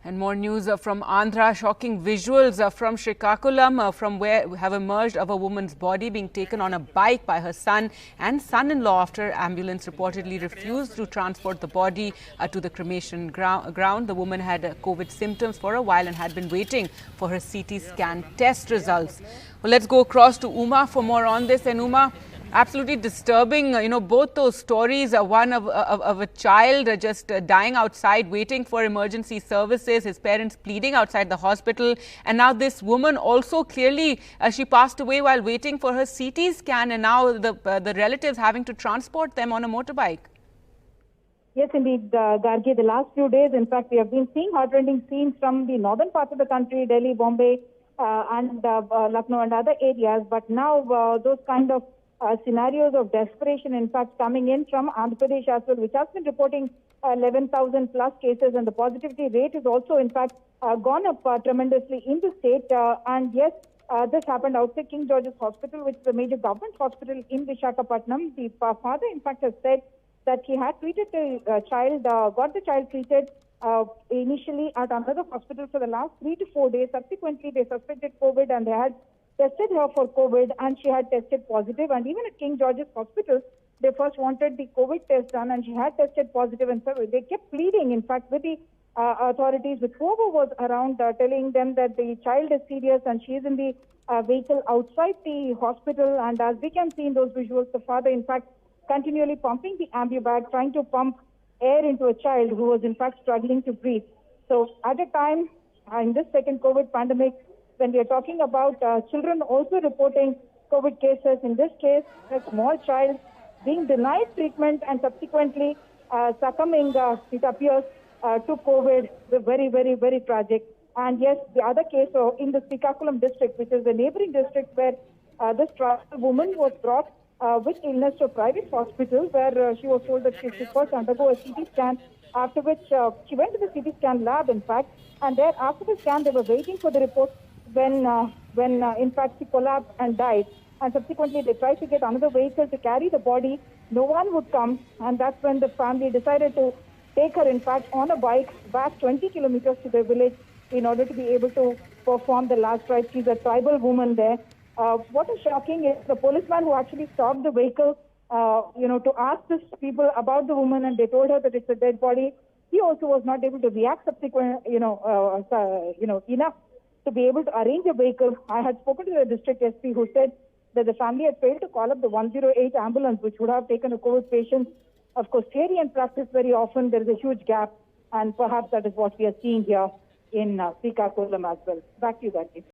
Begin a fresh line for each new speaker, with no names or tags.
And more news from Andhra. Shocking visuals from Srikakulam from where have emerged of a woman's body being taken on a bike by her son and son-in-law after ambulance reportedly refused to transport the body to the cremation ground. The woman had COVID symptoms for a while and had been waiting for her CT scan test results. Well, let's go across to Uma for more on this. And Uma, absolutely disturbing, both those stories. One of a child just dying outside, waiting for emergency services, his parents pleading outside the hospital. And now this woman also clearly, she passed away while waiting for her CT scan. And now the relatives having to transport them on a motorbike.
Yes, indeed, Gargi. The last few days, in fact, we have been seeing heartrending scenes from the northern parts of the country, Delhi, Bombay, and Lucknow and other areas. But now those kind of scenarios of desperation, in fact, coming in from Andhra Pradesh as well, which has been reporting 11,000 plus cases, and the positivity rate is also, in fact, gone up tremendously in the state. And yes, this happened outside King George's Hospital, which is a major government hospital in Visakhapatnam. The father, in fact, has said that he had treated the child, got the child treated initially at another hospital for the last 3 to 4 days. Subsequently, they suspected COVID and they had tested her for COVID, and she had tested positive. And even at King George's Hospital, they first wanted the COVID test done, and she had tested positive. And so they kept pleading, in fact, with the authorities, with whoever was around, telling them that the child is serious and she is in the vehicle outside the hospital. And as we can see in those visuals, the father, in fact, continually pumping the ambu bag, trying to pump air into a child who was, in fact, struggling to breathe. So at a time in this second COVID pandemic, when we are talking about children also reporting COVID cases, in this case, a small child being denied treatment and subsequently succumbing, it appears, to COVID, very, very, very tragic. And yes, the other case in the Srikakulam district, which is the neighboring district, where this tribal woman was brought with illness to a private hospital, where she was told that she should first undergo a CT scan, after which she went to the CT scan lab, in fact, and there after the scan, they were waiting for the report when in fact she collapsed and died. And subsequently, they tried to get another vehicle to carry the body. No one would come, and that's when the family decided to take her, in fact, on a bike back 20 kilometers to their village in order to be able to perform the last rite. She's a tribal woman there. What is shocking is the policeman who actually stopped the vehicle, to ask these people about the woman, and they told her that it's a dead body. He also was not able to react enough to be able to arrange a vehicle. I had spoken to the district SP, who said that the family had failed to call up the 108 ambulance, which would have taken a COVID patient. Of course, theory and practice, very often there is a huge gap, and perhaps that is what we are seeing here in Srikakulam as well. Back to you, Gati.